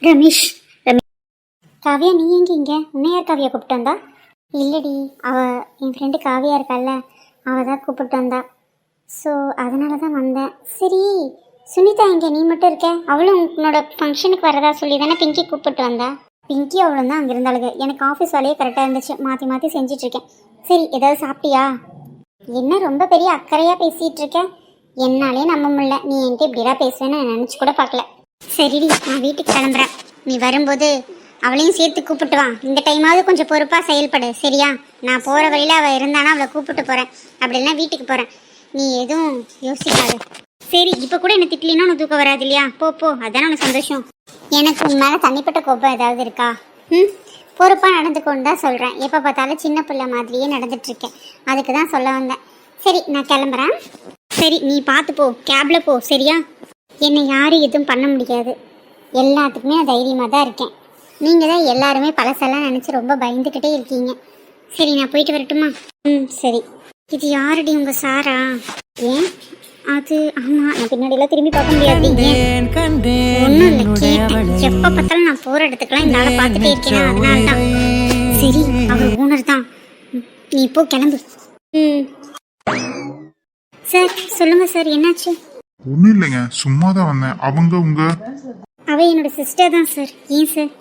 ரமேஷ் ரமேஷ் காவியா, நீ எங்க இங்க? உன்னை யார் காவியா கூப்பிட்டு வந்தா? இல்லடி, என் ஃப்ரெண்டு காவியா இருக்கால்ல, அவள் தான் கூப்பிட்டு வந்தா. ஸோ அதனால தான் வந்தேன். சரி, சுனிதா எங்கே? நீ மட்டும் இருக்க? அவளும் உன்னோட ஃபங்க்ஷனுக்கு வரதா சொல்லி தானே பிங்கி கூப்பிட்டு வந்தா. பிங்கி அவளும் தான் அங்கே இருந்தாளுங்க. எனக்கு ஆஃபீஸ் வேலையே கரெக்டாக இருந்துச்சு, மாற்றி மாற்றி செஞ்சிட்ருக்கேன். சரி, ஏதாவது சாப்பிட்டியா? என்ன ரொம்ப பெரிய அக்கறையாக பேசிகிட்டு இருக்க? என்னாலே நம்ப முடியல, நீ என்கிட்ட இப்படிலாம் பேசுவேன்னு நினச்சி கூட பார்க்கல. சரிடி, நான் வீட்டுக்கு கிளம்புறேன். நீ வரும்போது அவளையும் சேர்த்து கூப்பிட்டு வா. இந்த டைமாவது கொஞ்சம் பொறுப்பாக செயல்படு, சரியா? நான் போகிற வழியில் அவள் இருந்தானா அவளை கூப்பிட்டு போகிறேன், அப்படி இல்லைனா வீட்டுக்கு போகிறேன். நீ எதுவும் யோசிக்காது. சரி, இப்போ கூட என்ன திட்டலினா உனக்கு தூக்கம் வராது இல்லையா? போ போ, அதானே உனக்கு சந்தோஷம். எனக்கு உன் மேலே தனிப்பட்ட கோபம் ஏதாவது இருக்கா? பொறுப்பாக நடந்துக்கொண்டு தான் சொல்கிறேன். எப்போ பார்த்தாலும் சின்ன பிள்ளை மாதிரியே நடந்துட்டுருக்கேன், அதுக்கு தான் சொல்ல வந்தேன். சரி, நான் கிளம்புறேன். சரி, நீ பார்த்து போ, கேபில் போ, சரியா? என்னை யாரும் எதுவும் பண்ண முடியாது, எல்லாத்துக்குமே நான் தைரியமாக தான் இருக்கேன். நீங்கள் தான் எல்லாருமே பழசெல்லாம் நினச்சி ரொம்ப பயந்துக்கிட்டே இருக்கீங்க. சரி, நான் போயிட்டு வரட்டுமா? சரி. இது யாருடி, உங்கள் சாரா? ஏன் அது? ஆமாம், நான் பின்னாடியெல்லாம் திரும்பி பார்க்க முடியாது. ஒன்றும் இல்லை, கேட்டேன். எப்போ பார்த்தாலும் நான் போகிற இடத்துக்குலாம் இந்த ஆளை பார்த்துட்டே இருக்கேன், அதனால தான். சரி, அவர் ஓனர் தான். நீ இப்போ கிளம்பு. சார் சொல்லுங்கள் சார், என்னாச்சு? ஒன்றும் இல்லைங்க, சும்மா தான் வந்தேன். அவ என்னோட சிஸ்டர் தான் சார். ஏன் சார்?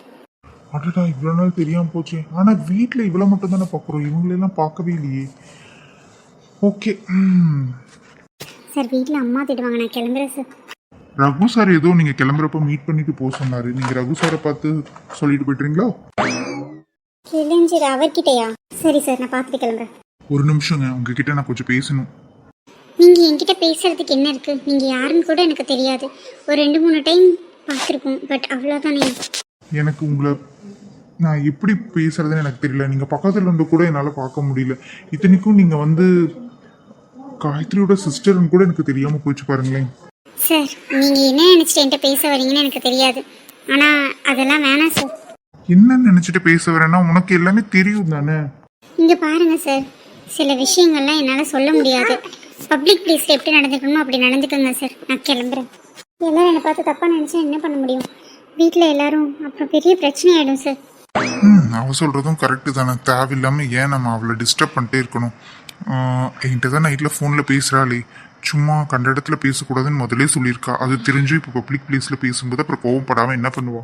அடடா, இவ்வளோ நாள் தெரியாமல் போச்சு. ஆனால் வீட்டில் இவ்வளோ மட்டும் தானே பார்க்குறோம், இவங்களெல்லாம் பார்க்கவே இல்லையே. ஓகே. சார், வீட்டில் அம்மா திட்டுவாங்க, நான் கிளம்புறேன் சார். ரகு சார் ஏதோ நீங்கள் கிளம்புறப்ப மீட் பண்ணிட்டு போக சொன்னார். நீங்கள் ரகு சாரை பார்த்து சொல்லிட்டு போய்ட்டுறீங்களா? கிழிஞ்சிரு அவர்கிட்டயா? சரி சார், நான் பார்த்துட்டு கிளம்புறேன். ஒரு நிமிஷங்க, உங்ககிட்ட நான் கொஞ்சம் பேசணும். நீங்கள் என்கிட்ட பேசுறதுக்கு என்ன இருக்குது? நீங்கள் யாருன்னு கூட எனக்கு தெரியாது. ஒரு 2-3 டைம் பார்த்துருக்கோம், பட் அவ்வளோதானே. எனக்கு உங்களை நான் எப்படி பேசுறதுன்னு எனக்கு தெரியல. நீங்கள் பக்கத்தில் இருந்து கூட என்னால் பார்க்க முடியல. இத்தனைக்கும் நீங்கள் வந்து காயத்ரியோட சிஸ்டர்னு கூட எனக்கு தெரியாமல் போயிடுச்சு பாருங்களேன். சார், நீங்கள் என்ன நினச்சிட்டு என்கிட்ட பேச வரீங்கன்னு எனக்கு தெரியாது, ஆனால் அதெல்லாம் வேணாம் சார். என்ன நினச்சிட்டு பேச வரேன்னா உனக்கு எல்லாமே தெரியும் தானே? இங்கே பாருங்கள் சார், சில விஷயங்கள்லாம் என்னால் சொல்ல முடியாது. பப்ளிக் பிளேஸில் எப்படி நடந்துக்கணுமோ அப்படி நடந்துக்கோங்க சார். நான் கிளம்புறேன். எல்லாரும் என்னை பார்த்து தப்பாக நினச்சா என்ன பண்ண முடியும்? வீட்டில் எல்லாரும் அப்புறம் பெரிய பிரச்சனை ஆகிடும் சார். அவ சொல்கிறதும் கரெக்டு தானே. தேவையில்லாமல் ஏன் நம்ம அவளை டிஸ்டர்ப் பண்ணிட்டே இருக்கணும்? என்கிட்ட தான் நைட்டில் ஃபோனில் பேசுகிறாளே, சும்மா கண்ட இடத்துல பேசக்கூடாதுன்னு முதலே சொல்லியிருக்கா. அது தெரிஞ்சு இப்போ பப்ளிக் பிளேஸில் பேசும்போது அப்புறம் கோவப்படாமல் என்ன பண்ணுவா?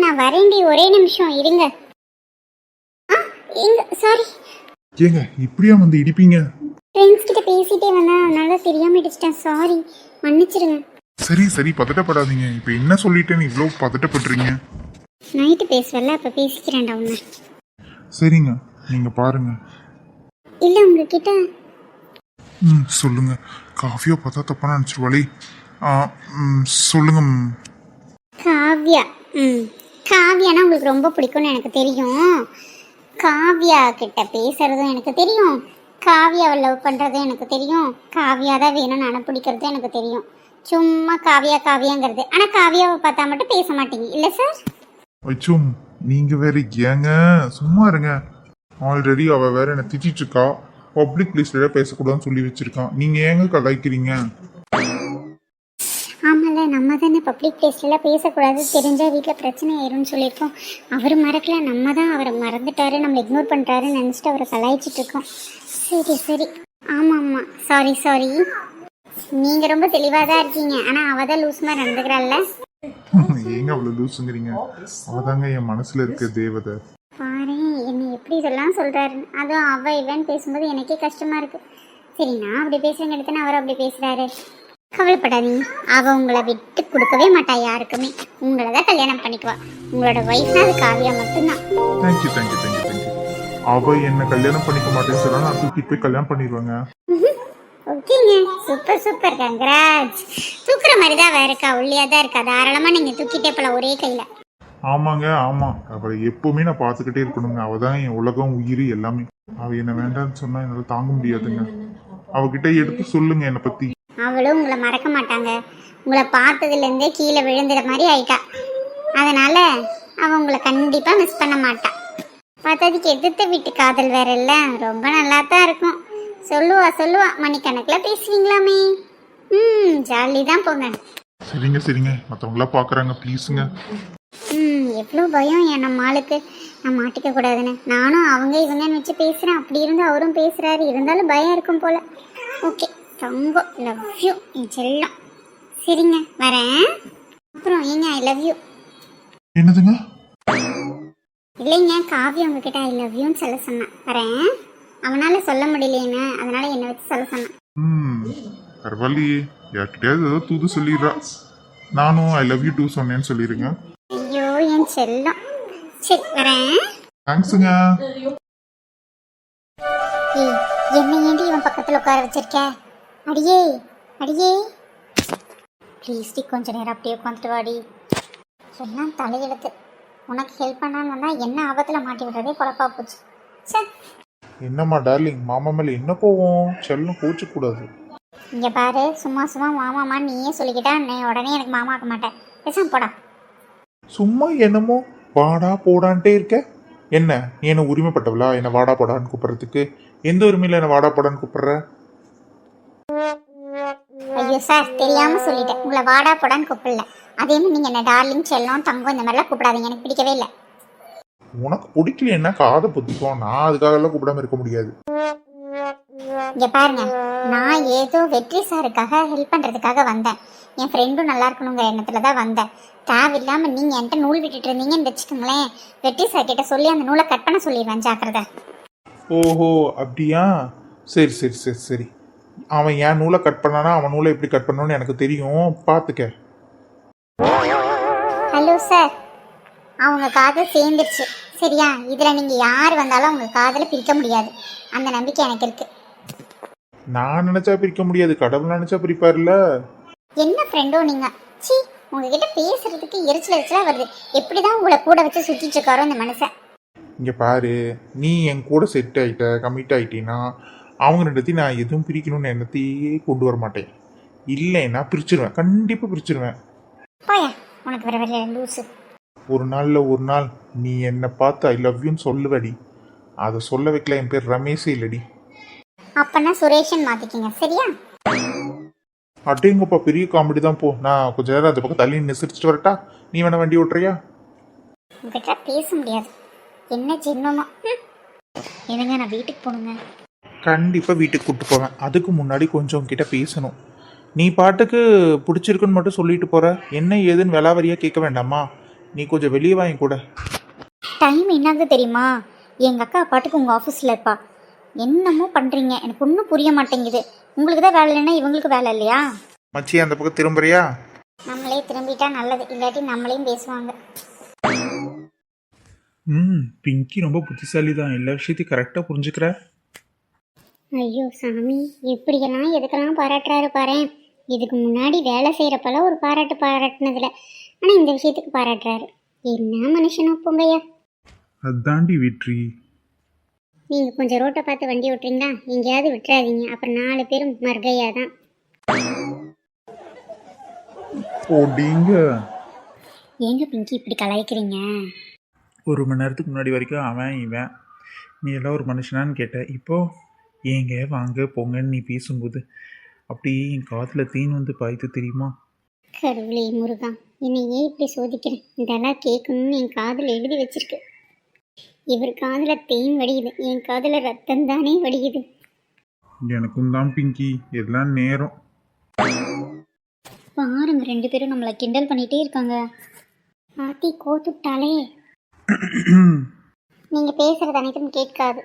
நான் வரேன்டி, ஒரே நிமிஷம் இருங்க. சாரி ஏங்க, இப்படியா வந்து இடிப்பீங்க? ஃப்ரெண்ட்ஸ் கிட்ட பேசிட்டே வந்தேன், அதனால தெரியாம இடிச்சிட்டேன். சாரி, மன்னிச்சிடுங்க. சரி சரி, பதட்டப்படாதீங்க. இப்போ என்ன சொல்லிட்டேன்னு இவ்வளோ பதட்டப்படுறீங்க? நைட்டு பேசுவல, அப்போ பேசிக்கிறேன்டா உன்னை. சரிங்க, நீங்கள் பாருங்க. இல்லை உங்ககிட்ட. சொல்லுங்க. காஃபியோ பார்த்தா தப்பாக நினச்சிருவாளே. சொல்லுங்க. காவ்யா. காவ்யானா உங்களுக்கு ரொம்ப பிடிக்கும்னு எனக்கு தெரியும். காவ்யா கிட்ட பேசுறதும் எனக்கு தெரியும், காவ்யாவை லவ் பண்ணுறதும் எனக்கு தெரியும், காவ்யா தான் வேணும்னு அனுப்பிடிக்கிறதும் எனக்கு தெரியும். சும்மா காவ்யா காவ்யாங்கிறது. ஆனால் காவ்யாவை பார்த்தா மட்டும் பேச மாட்டீங்க இல்லை சார்? வச்சும் நீங்கள் வேற ஏங்க சும்மா இருங்க. ஆல்ரெடி அவள் வேற என்னை திட்டிட்டு இருக்கா. பப்ளிக் பிளேஸ்ல பேசக்கூடாதுன்னு சொல்லி வச்சிருக்கான். நீங்கள் ஏங்க கலாய்க்கிறீங்க? ஆமாம்ல, நம்ம தானே பப்ளிக் பிளேஸ்லாம் பேசக்கூடாது, தெரிஞ்சால் வீட்டில் பிரச்சனை ஆயிரும்னு சொல்லியிருக்கோம். அவர் மறக்கல, நம்ம தான் அவரை மறந்துட்டாரு, நம்ம இக்னோர் பண்ணுறாருன்னு நினச்சிட்டு அவரை கலாய்ச்சிட்டு இருக்கோம். சரி சரி, ஆமாம் சாரி சாரி. நீங்கள் ரொம்ப தெளிவாக தான் இருக்கீங்க, ஆனால் அவள் தான் லூஸ் மாதிரி நடந்துக்கிறாள்ல. ஏங்க அவ்வளோ லூஸுங்கிறீங்க? அவதாங்க என் மனசில் இருக்க தேவதை. பாரு என்னை எப்படி இதெல்லாம் சொல்கிறாரு. அதுவும் அவள் இவன் பேசும்போது எனக்கே கஷ்டமாக இருக்குது. சரி, நான் அப்படி பேசுகிறேன்னு எடுத்தேன்னா அவர் அப்படி பேசுகிறாரு. கவலைப்படாதீங்க, அவள் உங்களை விட்டு கொடுக்கவே மாட்டா யாருக்குமே. உங்களை தான் கல்யாணம் பண்ணிக்குவா. உங்களோட ஒய்ஃப்னா அது காவியா மட்டும்தான். Thank you thank you thank you thank you. அவள் என்னை கல்யாணம் பண்ணிக்க மாட்டேன்னு சொன்னா நான் தூக்கிட்டு போய் கல்யாணம் பண்ணிடுவாங்க. ஓகேங்க, சூப்பர் சூப்பர், கங்க்ராட்ஸ். தூக்குற மாதிரி தான் வேற இருக்கா, ஒல்லியாக தான் இருக்கா, தாராளமாக நீங்கள் தூக்கிட்டே போல ஒரே கையில். ஆமாங்க ஆமாம், அவளை எப்பவுமே நான் பார்த்துக்கிட்டே இருக்கணுங்க. அவள் தான் என் உலகம், உயிர் எல்லாமே. அவள் என்ன வேண்டாம்னு சொன்னால் என்னால் தாங்க முடியாதுங்க. அவகிட்ட எடுத்து சொல்லுங்க என்னை பற்றி. அவளும் உங்களை மறக்க மாட்டாங்க. உங்களை பார்த்ததுலேருந்தே கீழே விழுந்துற மாதிரி ஆயிட்டா. அதனால அவள் உங்களை கண்டிப்பாக மிஸ் பண்ண மாட்டான். பார்த்ததுக்கு எதிர்த்த வீட்டு காதல் வேற இல்லை, ரொம்ப நல்லா தான் இருக்கும். சொல்லுவா மணிக்கணக்கில் பேசுவீங்களாமே. ஜாலி தான் போங்க. சரிங்க சரிங்க, மற்றவங்களாம் பார்க்குறாங்க ப்ளீஸுங்க. எவ்வளோ பயம் என் நம்ம ஆளுக்கு. நான் மாட்டிக்க கூடாதுன்னு நானும் அவங்க இவங்கன்னு வச்சு பேசுகிறேன். அப்படி இருந்து அவரும் பேசுகிறாரு. இருந்தாலும் பயம் இருக்கும் போல். ஓகே தங்கம், லவ் யூ என் செல்லம். சரிங்க வரேன். அப்புறம் ஏங்க ஐ லவ் யூ. என்னதுங்க? இல்லைங்க, காவியம் உங்ககிட்ட ஐ லவ் யூன்னு சொல்ல சொன்னான். வரேன். அவனால் சொல்ல முடியலைங்க, அதனால என்னை வச்சு சொல்ல சொன்னான். பரவாயில்லையே, யார்கிட்டயாவது ஏதோ தூது சொல்லிடுறா. நானும் ஐ லவ் யூ டூ சொன்னேன்னு சொல்லிடுங்க. ஐயோ என் செல்லம். சரி வரேன். தேங்க்ஸுங்க. ஏய், என்னை ஏண்டி இவன் பக்கத்தில் உட்கார வச்சிருக்க? அடியே அடியே ப்ளீஸ் டி, கொஞ்ச நேரம் அப்படியே உட்காந்துட்டு வாடி. எல்லாம் தலையெடுத்து உனக்கு ஹெல்ப் பண்ணான்னு வந்தால் என்ன ஆபத்தில் மாட்டி விடுறதே குழப்பா போச்சு. சரி என்னம்மா டார்லிங், மாமா மேலே என்ன போவோம்? செல்லம் கோச்சக்கூடாது. இங்கே பாரு, சும்மா சும்மா மாமாமான்னு நீயே சொல்லிக்கிட்டா நான் உடனே எனக்கு மாமா ஆக்க மாட்டேன். பேசாம போடா. சும்மா என்னமோ வாடா போடான்ட்டே இருக்க. என்ன நீ என்ன உரிமைப்பட்டவளா என்ன வாடா போடான்னு கூப்பிட்றதுக்கு? எந்த உரிமையில என்ன வாடா போடான்னு கூப்பிடுற? ஐயோ சார், தெரியாமல் சொல்லிட்டேன். உங்களை வாடா போடான்னு கூப்பிடல. அதே மாதிரி நீங்கள் என்ன டார்லிங் செல்லம் தங்கம் இந்த மாதிரிலாம் கூப்பிடாதீங்க, எனக்கு பிடிக்கவே இல்லை. உனக்கு பிடிக்கலைன்னா காதை புத்திக்கும். நான் அதுக்காகலாம் கூப்பிடாம இருக்க முடியாது. இங்கே பாருங்க, நான் ஏதோ வெற்றி சாருக்காக ஹெல்ப் பண்ணுறதுக்காக வந்தேன். என் ஃப்ரெண்டும் நல்லா இருக்கணுங்கிற எண்ணத்தில் தான் வந்தேன். தேவையில்லாமல் நீங்கள் என்கிட்ட நூல் விட்டுட்டு இருந்தீங்கன்னு வச்சுக்கோங்களேன், வெற்றி சார் கிட்ட சொல்லி அந்த நூலை கட் பண்ண சொல்லிடுவேன், ஜாக்கிரதை. ஓஹோ அப்படியா? சரி சரி சரி சரி. அவன் என் நூலை கட் பண்ணானா அவன் நூலை எப்படி கட் பண்ணணும்னு எனக்கு தெரியும், பார்த்துக்க. ஹலோ சார், அவங்க காதல் சேர்ந்துருச்சு சரியா? இதில் நீங்கள் யார் வந்தாலும் அவங்க காதலை பிரிக்க முடியாது. அந்த நம்பிக்கை எனக்கு இருக்கு. நான் நினைச்சா பிரிக்க முடியாது, கடவுள் நினைச்சா பிரிப்பார்ல. என்ன ஃப்ரெண்டோ நீங்கள்? சி, உங்ககிட்ட பேசுறதுக்கு எரிச்சலாக வருது. எப்படி தான் உங்களை கூட வச்சு சுற்றிட்டு இருக்காரோ இந்த மனுஷன். இங்கே பாரு, நீ என் கூட செட் ஆகிட்ட கமிட் ஆகிட்டீன்னா அவங்க ரெண்டுத்தையும் நான் எதுவும் பிரிக்கணும்னு எண்ணத்தையே கொண்டு வர மாட்டேன். இல்லைன்னா பிரிச்சிருவேன், கண்டிப்பாக பிரிச்சிருவேன். போயா, உனக்கு வர வர லூசு. ஒரு நாளில் ஒரு நாள் நீ என்னை பார்த்து ஐ லவ் யூன்னு சொல்லுவடி. அதை சொல்ல வைக்கல என் பேர் ரமேஷே இல்லடி. அப்பன்னா சுரேஷன் மாற்றிக்கிங்க சரியா? அட்டேங்கப்பா, பெரிய காமெடி தான். போ, நான் கொஞ்ச நேரம் அந்த பக்கம் தள்ளி நிசிரிச்சிட்டு வரட்டா? நீ வேணா வண்டி ஓட்டுறியா? உங்ககிட்ட பேச முடியாது. என்ன ஜென்மமா? என்னங்க, நான் வீட்டுக்கு போகணுங்க. கண்டிப்பாக வீட்டுக்கு கூப்பிட்டு போவேன். அதுக்கு முன்னாடி கொஞ்சம் கிட்ட பேசணும். நீ பாட்டுக்கு பிடிச்சிருக்குன்னு மட்டும் சொல்லிட்டு போற, என்ன ஏதுன்னு விலாவரியாக கேட்க வேண்டாமா? நீ கொஞ்சம் வெளியே வாங்கி கூட. டைம் என்னங்க தெரியுமா? எங்கள் அக்கா பாட்டுக்கு உங்கள் ஆஃபீஸில் இருப்பா. என்னமோ பண்ணுறீங்க, எனக்கு ஒன்றும் புரிய மாட்டேங்குது. உங்களுக்கு தான் வேலை இல்லைன்னா இவங்களுக்கு வேலை இல்லையா? மச்சி, அந்த பக்கம் திரும்புறியா? நம்மளே திரும்பிட்டா நல்லது, இல்லாட்டி நம்மளையும் பேசுவாங்க. பிங்கி ரொம்ப புத்திசாலி தான், எல்லா விஷயத்தையும் கரெக்டாக புரிஞ்சுக்கிற. ஐயோ சாமி, எப்படியெல்லாம் எதுக்கெல்லாம் பாராட்டுறாரு பாரேன். இதுக்கு முன்னாடி வேலை செய்கிறப்பெல்லாம் ஒரு பாராட்டு பாராட்டினதில்ல, ஆனால் இந்த விஷயத்துக்கு பாராட்டுறாரு. என்ன மனுஷனோ போங்கய்யா. அதாண்டி வெற்றி. நீங்கள் கொஞ்சம் ரோட்டை பார்த்து வண்டி ஓட்டுறீங்களா? எங்கேயாவது விட்டுறாதீங்க, அப்புறம் 4 பேரும் மர்கையா தான். ஓடிங்க. ஏங்க பிங்கி இப்படி கலாய்க்கிறீங்க? ஒரு மணி நேரத்துக்கு முன்னாடி வரைக்கும் அவன் இவன் நீ எல்லாம் ஒரு மனுஷனான்னு கேட்ட. இப்போ ஏங்க வாங்க போங்கன்னு நீ பேசும்போது அப்படியே என் காதில் தேன் வந்து பாய்த்து தெரியுமா? கடவுளே முருகா, என்னை ஏன் இப்படி சோதிக்கிறேன்? இதெல்லாம் கேட்கணும்னு என் காதில் எழுதி வச்சிருக்கு. இவர் காதில் தேன் வடியுது, என் காதில் ரத்தம் தானே வடியுது. எனக்கும் தான் பிங்கி, எல்லாம் நேரம். பாருங்க, 2 பேரும் நம்மளை கிண்டல் பண்ணிகிட்டே இருக்காங்க. ஆத்தி கோத்துட்டாலே. நீங்கள் பேசுகிறது அனைத்தும் கேட்காது.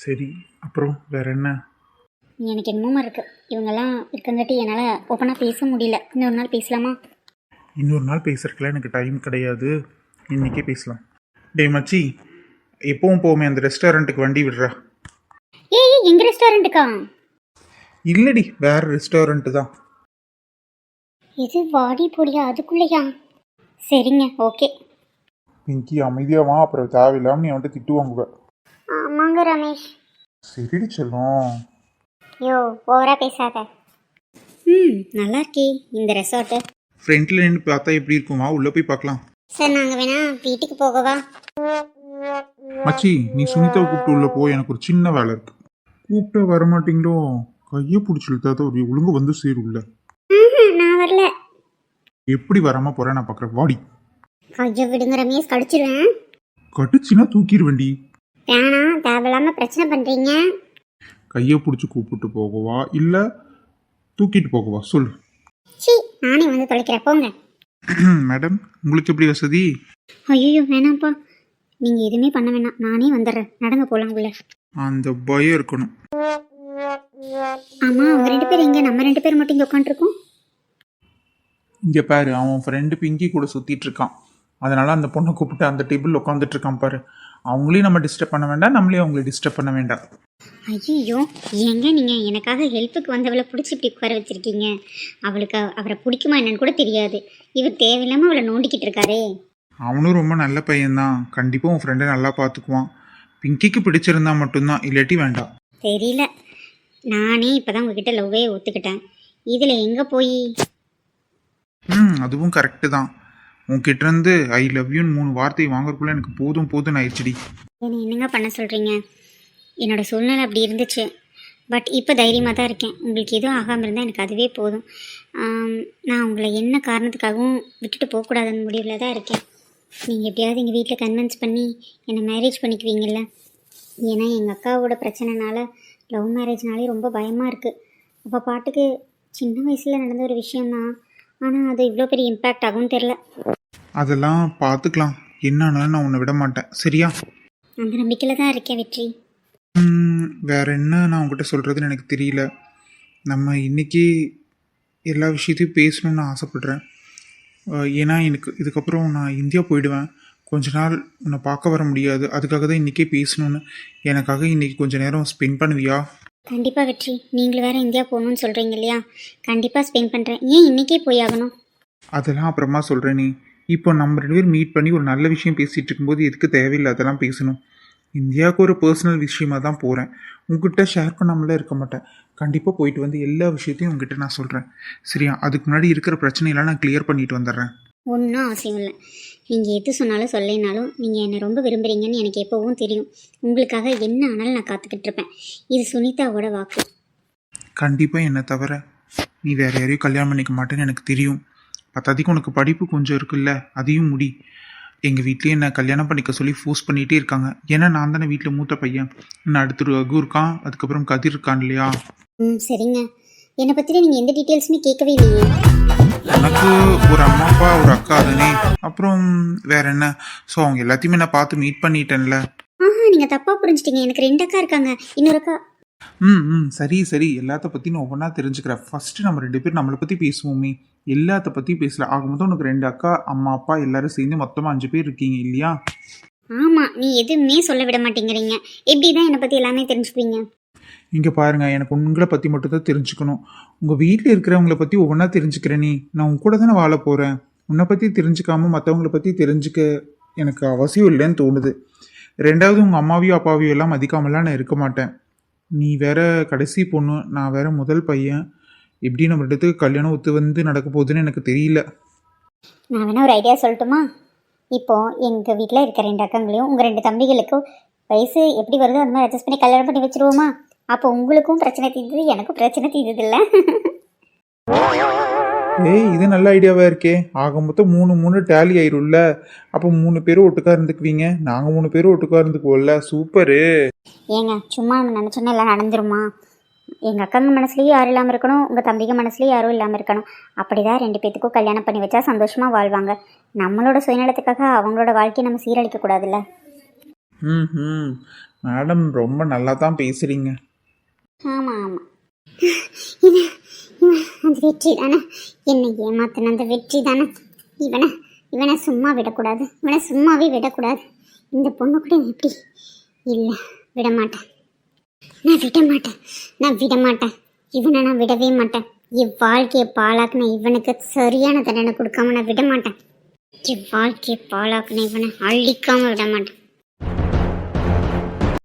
சரி, அப்புறம் வேற என்ன? எனக்கு என்னமோ இருக்கு, இவங்கெல்லாம் இருக்கங்காட்டி என்னால் ஓப்பனாக பேச முடியல. இன்னொரு நாள் பேசலாமா? இன்னொரு நாள் பேசுறதுக்குலாம் எனக்கு டைம் கிடையாது, இன்னைக்கே பேசலாம். டேய் மச்சி, எப்பவும் போமே அந்த ரெஸ்டாரண்ட்டுக்கு வண்டி விடுறா. ஏய், எங்கள் ரெஸ்டாரண்ட்டுக்கா? இல்லடி, வேற ரெஸ்டாரண்ட்டு தான். இது வாடி போடியா, அதுக்குள்ளேயா? சரிங்க, ஓகே. பிங்கி அமைதியாவா, அப்புறம் தேவையில்லாமல் நீ வந்துட்டு திட்டு வாங்குவ. ஆமாங்க ரமேஷ். சரிடி செல்லம். யோ, ஓவரா பேசாத. நல்லா இருக்கே இந்த ரெசார்ட்டு. ஃப்ரண்ட்ல நின்று பார்த்தா எப்படி இருக்குமா? உள்ளே போய் பார்க்கலாம். சார், நாங்கள் வேணா வீட்டுக்கு போகவா? மச்சி, நீ சுனிதாவை கூப்பிட்டு உள்ள போ, எனக்கு ஒரு சின்ன வேலை இருக்கு. கூப்பிட்டா வரமாட்டீங்களோ? கையை பிடிச்சி இழுத்தாத ஒரு ஒழுங்கு வந்து சேரும்ல. நான் வரல. எப்படி வராமல் போகிறேன் நான் பார்க்குறேன். வாடி. கையை விடுங்க ரமேஷ், கடிச்சிருவேன். கடிச்சினா தூக்கிடுவேண்டி. வேணாம், தேவையில்லாம பிரச்சனை பண்றீங்க. கையை பிடிச்சி கூப்பிட்டு போகவா இல்லை தூக்கிட்டு போகவா சொல்லு. சி, நானே வந்து தொலைக்கிறேன், போங்க. மேடம், உங்களுக்கு எப்படி வசதி? ஐயோ வேணாம்ப்பா, நீங்க எதுவுமே பண்ண வேணாம், நானே வந்துடுறேன். நடங்க போலாம் உள்ள. அந்த பயம் இருக்கணும். ஆமா, அவங்க 2 பேர் எங்க? நம்ம 2 பேர் மட்டும் இங்க உட்காந்துருக்கோம். இங்கே பாரு, அவன் ஃப்ரெண்டு பிங்கி கூட சுற்றிட்டு இருக்கான். அதனால அந்த பொண்ணை கூப்பிட்டு அந்த டேபிள் உட்காந்துட்டு இருக்கான் பாரு. அவங்களையும் நம்ம டிஸ்டர்ப் பண்ண வேண்டாம், நம்மளையும் அவங்கள டிஸ்டர்ப் பண்ண வேண்டாம். ஐயோ, எங்க நீங்க எனக்காக ஹெல்ப்புக்கு வந்தவளை பிடிச்சி இப்படி உட்கார வச்சிருக்கீங்க? அவளுக்கு அவரை பிடிக்குமா என்னன்னு கூட தெரியாது. இவர் தேவையில்லாம அவளை நோண்டிக்கிட்டு இருக்காரே. அவனும் ரொம்ப நல்ல பையன்தான், கண்டிப்பாக உன் ஃப்ரெண்டை நல்லா பார்த்துக்குவான். பிங்கிக்கு பிடிச்சிருந்தா மட்டும்தான், இல்லாட்டி வேண்டாம். தெரியல, நானே இப்பதான் உங்ககிட்ட லவ்வே ஒத்துக்கிட்டேன். இதுல எங்க போய்? அதுவும் கரெக்டு தான். உன்கிட்ட இருந்து ஐ லவ் யூன்னு 3 வார்த்தை வாங்குறதுக்குள்ள எனக்கு போதும் போதும்னு ஆயிடுச்சுடி. என்னை என்னங்க பண்ண சொல்கிறீங்க? என்னோடய சூழ்நிலை அப்படி இருந்துச்சு. பட் இப்போ தைரியமாக தான் இருக்கேன். உங்களுக்கு எதுவும் ஆகாமல் இருந்தால் எனக்கு அதுவே போதும். நான் உங்களை என்ன காரணத்துக்காகவும் விட்டுட்டு போகக்கூடாதுன்னு முடிவில் தான் இருக்கேன். நீங்கள் எப்படியாவது எங்கள் வீட்டில் கன்வின்ஸ் பண்ணி என்னை மேரேஜ் பண்ணிக்குவீங்கள்ல? ஏன்னா எங்கள் அக்காவோட பிரச்சனைனால லவ் மேரேஜ்னாலே ரொம்ப பயமாக இருக்குது. அப்போ பாட்டுக்கு சின்ன வயசில் நடந்த ஒரு விஷயந்தான், ஆனால் அது இவ்வளோ பெரிய இம்பேக்ட் ஆகும்னு தெரில. அதெல்லாம் பார்த்துக்கலாம், என்னன்னாலும் நான் உன்னை விட மாட்டேன், சரியா? அந்த நம்பிக்கையில் தான் இருக்கேன் வெற்றி. வேற என்ன நான் உங்ககிட்ட சொல்கிறதுன்னு எனக்கு தெரியல. நம்ம இன்றைக்கி எல்லா விஷயத்தையும் பேசணுன்னு ஆசைப்பட்றேன். ஏன்னா எனக்கு இதுக்கப்புறம் நான் இந்தியா போயிடுவேன். கொஞ்ச நாள் உன்னை பார்க்க வர முடியாது. அதுக்காக தான் இன்றைக்கே பேசணுன்னு. எனக்காக இன்றைக்கி கொஞ்சம் நேரம் ஸ்பெண்ட் பண்ணுவியா? கண்டிப்பாக வெற்றி, நீங்கள் வேறு இந்தியா போகணுன்னு சொல்கிறீங்க இல்லையா? கண்டிப்பாக ஸ்பெண்ட் பண்ணுறேன். ஏன் இன்றைக்கே போய் ஆகணும்? அதெல்லாம் அப்புறமா சொல்கிறேன். நீ இப்போ நம்ம 2 பேரும் மீட் பண்ணி ஒரு நல்ல விஷயம் பேசிகிட்டு இருக்கும்போது எதுக்கு தேவையில்லை அதெல்லாம் பேசணும்? இந்தியாவுக்கு ஒரு பர்சனல் விஷயமா தான் போகிறேன். உங்ககிட்ட ஷேர் பண்ணாமலே இருக்க மாட்டேன். கண்டிப்பாக போயிட்டு வந்து எல்லா விஷயத்தையும் உங்ககிட்ட நான் சொல்கிறேன், சரியா? அதுக்கு முன்னாடி இருக்கிற பிரச்சனையெல்லாம் நான் கிளியர் பண்ணிட்டு வந்துடுறேன். ஒன்றும் அவசியம் இல்லை. நீங்கள் எது சொன்னாலும் சொல்லினாலும் நீங்கள் என்னை ரொம்ப விரும்புகிறீங்கன்னு எனக்கு எப்போவும் தெரியும். உங்களுக்காக என்ன ஆனாலும் நான் காத்துக்கிட்டு இருப்பேன். இது சுனிதாவோட வாக்கு. கண்டிப்பாக என்னை தவிர நீ வேறு யாரையும் கல்யாணம் பண்ணிக்க மாட்டேன்னு எனக்கு தெரியும். பத்தாதிக்கு உனக்கு படிப்பு கொஞ்சம் இருக்குல்ல, அதையும் முடி. எங்கள் வீட்லேயே என்னை கல்யாணம் பண்ணிக்க சொல்லி ஃபோர்ஸ் பண்ணிகிட்டே இருக்காங்க. ஏன்னா நான் தானே வீட்டில் மூத்த பையன். இன்னும் அடுத்து ரகு இருக்கான், அதுக்கப்புறம் கதிர் இருக்கான் இல்லையா? சரிங்க. என்னை பற்றி நீங்கள் எந்த டீட்டெயில்ஸுமே கேட்கவே இல்லையே. எனக்கு ஒரு அம்மா அப்பா ஒரு அக்கா தானே, அப்புறம் வேற என்ன? ஸோ அவங்க எல்லாத்தையுமே நான் பார்த்து மீட் பண்ணிட்டேன்ல. நீங்கள் தப்பாக புரிஞ்சிட்டீங்க. எனக்கு 2 அக்கா இருக்காங்க, இன்னொரு அக்கா. சரி சரி, எல்லாத்த பற்றி நான் ஒவ்வொன்றா தெரிஞ்சுக்கிறேன். ஃபஸ்ட்டு நம்ம 2 பேர் நம்மளை பற்றி பேசுவோமே. எல்லாத்த பற்றி பேசல. ஆக மொத்தம் உனக்கு 2 அக்கா, அம்மா அப்பா எல்லாரும் சேர்ந்து மொத்தமாக 5 பேர் இருக்கீங்க இல்லையா? ஆமாம், நீ எதுவுமே சொல்ல விட மாட்டேங்கிறீங்க. எப்படி தான் என்னை பற்றி எல்லாமே தெரிஞ்சுப்பீங்க? இங்கே பாருங்க, எனக்கு உங்களை பற்றி மட்டும்தான் தெரிஞ்சுக்கணும். உங்கள் வீட்டில் இருக்கிறவங்கள பற்றி ஒவ்வொன்றா தெரிஞ்சுக்கிறேன். நான் உன் கூட தானே வாழ போகிறேன். உன்னை பற்றி தெரிஞ்சுக்காம மற்றவங்கள பற்றி தெரிஞ்சுக்க எனக்கு அவசியம் இல்லைன்னு தோணுது. 2வது, உங்கள் அம்மாவையும் அப்பாவையும் எல்லாம் மதிக்காமலாம் நான் இருக்க மாட்டேன். நீ வேற கடைசி பொண்ணு, நான் வேற முதல் பையன். எப்படி நம்ம 2 பேத்துக்கு கல்யாணம் ஒத்து வந்து நடக்க போகுதுன்னு எனக்கு தெரியல. நான் வேணா ஒரு ஐடியா சொல்லட்டுமா? இப்போது எங்கள் வீட்டில் இருக்க 2 அக்கங்களையும் உங்கள் 2 தம்பிகளுக்கும் வயசு எப்படி வருதோ அந்த மாதிரி அட்ஜஸ்ட் பண்ணி கல்யாணம் பண்ணி வச்சுருவோமா? அப்போ உங்களுக்கும் பிரச்சனை தீர்ந்தது, எனக்கும் பிரச்சனை தீர்ந்தது இல்லை. இது நல்ல ஐடியாவாக இருக்கே. ஆக மொத்தம் 3 டேலி ஆயிரும்ல. அப்போ 3 பேரும் ஒட்டுக்கா இருந்துக்குவீங்க, நாங்கள் 3 பேரும் ஒட்டுக்கா இருந்துக்குவோம்ல. சூப்பரு. ஏங்க, சும்மா நம்ம நினச்சோன்னா எல்லாம் நடந்துருமா? எங்கள் அக்காங்க மனசுலேயும் யாரும் இல்லாமல் இருக்கணும், உங்கள் தம்பிங்க மனசுலேயும் யாரும் இல்லாமல் இருக்கணும். அப்படி தான் 2 பேத்துக்கும் கல்யாணம் பண்ணி வச்சா சந்தோஷமாக வாழ்வாங்க. நம்மளோட சுயநலத்துக்காக அவங்களோட வாழ்க்கையை நம்ம சீரழிக்கக்கூடாதுல்ல. மேடம் ரொம்ப நல்லா தான் பேசுகிறீங்க. ஆமாம் ஆமாம், அந்த வெற்றி தானே என்னை ஏமாத்தின, அந்த வெற்றி தானே. இவனை சும்மா விடக்கூடாது, இவனை சும்மாவே விடக்கூடாது. இந்த பொண்ணு கூட எப்படி இல்லை, விடமாட்டேன், நான் விட மாட்டேன். இவனை நான் விடவே மாட்டேன். என் வாழ்க்கையை பாழாக்குன இவனுக்கு சரியான தண்டனை கொடுக்காம நான் விட மாட்டேன். என் வாழ்க்கையை பாழாக்குன இவனை அழிக்காம விட மாட்டேன்.